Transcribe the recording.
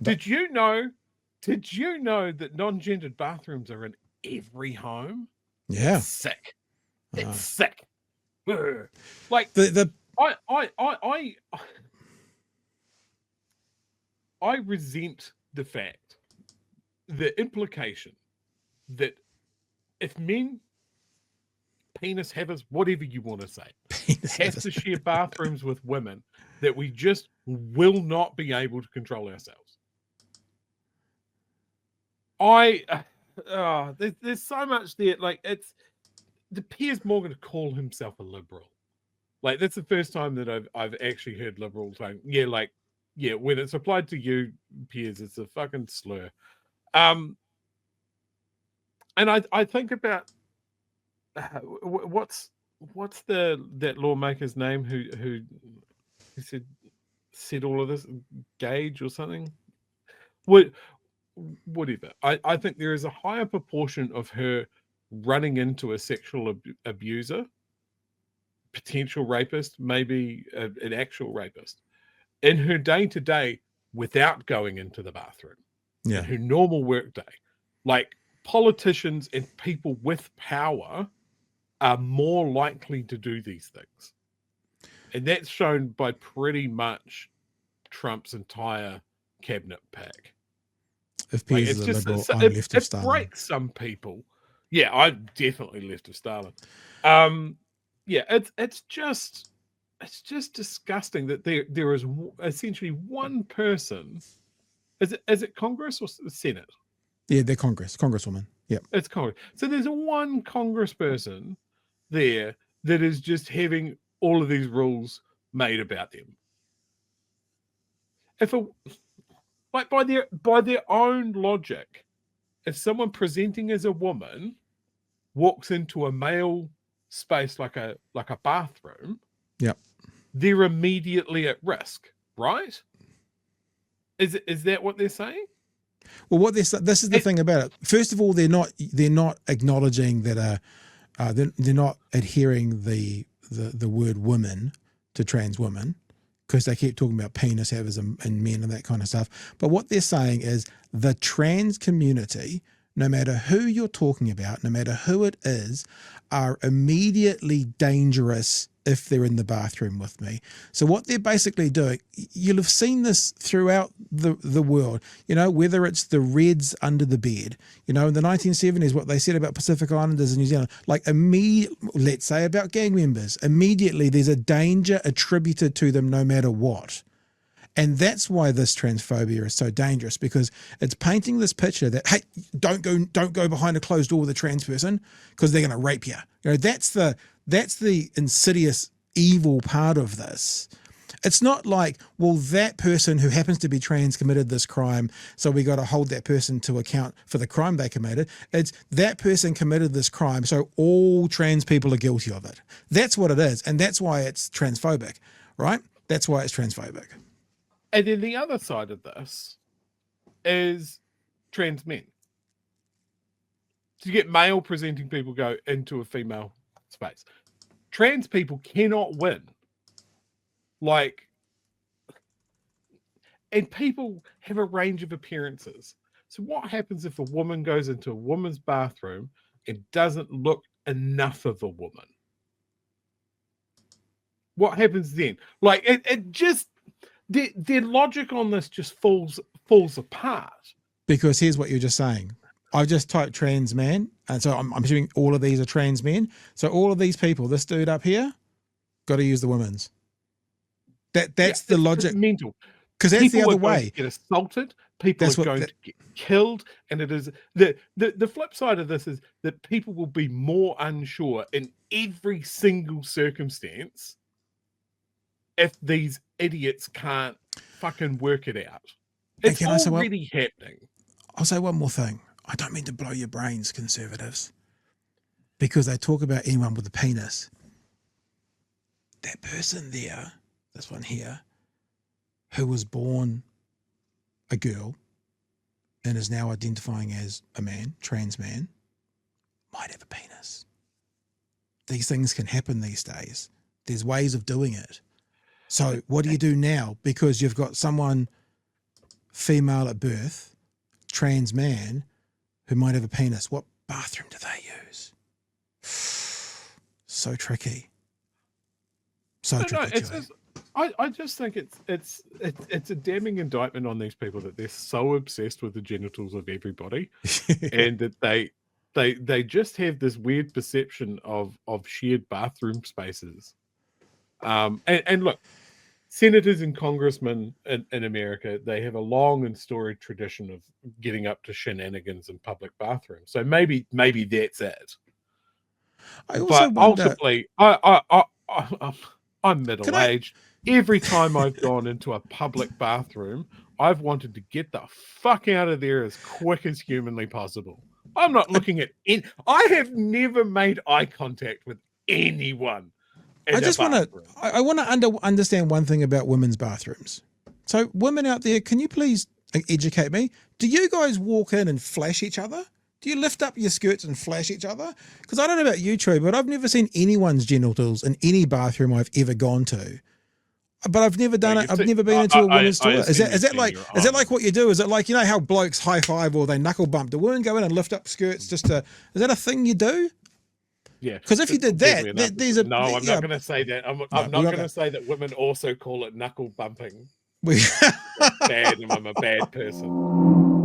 But Did you know? Did you know that non-gendered bathrooms are in every home? It's yeah, sick. It's uh, sick. Ugh. Like the I I I I I resent the fact, the implication that if men, penis havers, whatever you want to say, penis have havers. to share bathrooms with women, that we just will not be able to control ourselves. There's so much there. Like the Piers Morgan to call himself a liberal. Like that's the first time that I've actually heard liberals saying, yeah, like, yeah, when it's applied to you, Piers, it's a fucking slur. Um, and I think about what's that lawmaker's name who said all of this, Gage or something. What Whatever. I think there is a higher proportion of her running into a sexual abuser, potential rapist, maybe an actual rapist, in her day to day without going into the bathroom, in Yeah, her normal work day. Like politicians and people with power are more likely to do these things. And that's shown by pretty much Trump's entire cabinet pack. if Like Piers is it's a just liberal, I'm left of it Stalin. breaks some people. Yeah, I'm definitely left of Stalin. Um, yeah, it's just disgusting that there is essentially one person. Is it Congress or Senate? Yeah, they're Congresswoman. Yep. It's Congress. So there's one Congressperson there that is just having all of these rules made about them. If a Like by their own logic, if someone presenting as a woman walks into a male space like a bathroom, Yep. they're immediately at risk, right? Is that what they're saying? Well, this is the It, thing about it. First of all, they're not acknowledging that they're not adhering the word women to trans women because they keep talking about penis havers and men and that kind of stuff. But what they're saying is the trans community, no matter who you're talking about, no matter who it is, are immediately dangerous if they're in the bathroom with me. So what they're basically doing, you'll have seen this throughout the world, whether it's the Reds under the bed, in the 1970s, what they said about Pacific Islanders in New Zealand, like let's say about gang members, immediately there's a danger attributed to them no matter what. And that's why this transphobia is so dangerous, because it's painting this picture that, hey, don't go behind a closed door with a trans person because they're going to rape you. That's the insidious evil part of this. It's not like, well, that person who happens to be trans committed this crime, so we got to hold that person to account for the crime they committed. It's that person committed this crime, so all trans people are guilty of it. That's what it is, and that's why it's transphobic, right? That's why it's transphobic. and then the other side of this is trans men. To get male presenting people go into a female space, trans people cannot win. Like, and people have a range of appearances. So what happens if a woman goes into a woman's bathroom and doesn't look enough of a woman? What happens then? Like it just their logic on this just falls apart. Because here's what you're just saying. I've just typed trans man, and so I'm assuming all of these are trans men. So all of these people, this dude up here, got to use the women's. That's the It's logic, mental. because that's the People other are going to way. get assaulted. People That's are going to get killed, and it is the flip side of this is that people will be more unsure in every single circumstance if these idiots can't fucking work it out. And It's can I say, well, already happening. I'll say one more thing. I don't mean to blow your brains, conservatives, because they talk about anyone with a penis. That person there, this one here, who was born a girl and is now identifying as a man, trans man, might have a penis. These things can happen these days. There's ways of doing it. So what do you do now? Because you've got someone female at birth, trans man who might have a penis, what bathroom do they use? So tricky. So tricky. It's just, I just think it's a damning indictment on these people that they're so obsessed with the genitals of everybody, and that they just have this weird perception of shared bathroom spaces. And look, senators and congressmen in America, they have a long and storied tradition of getting up to shenanigans in public bathrooms. So maybe that's it. I also But wonder, ultimately, I'm middle-aged. Every time I've gone into a public bathroom, I've wanted to get the fuck out of there as quick as humanly possible. I'm not looking at I have never made eye contact with anyone. I just want to understand one thing about women's bathrooms. So women out there, can you please educate me? Do you guys walk in and flash each other? Do you lift up your skirts and flash each other? Because I don't know about you, True, but I've never seen anyone's genitals in any bathroom I've ever gone to. But I've never done it. I've never been into a women's toilet. Is that like what you do? Is it like, you know how blokes high five or they knuckle bump? Do women go in and lift up skirts just to? Is that a thing you do? Yeah. Because if you did that, there's a no. I'm not going to say that. I'm not going to say that women also call it knuckle bumping. Bad, and I'm a bad person.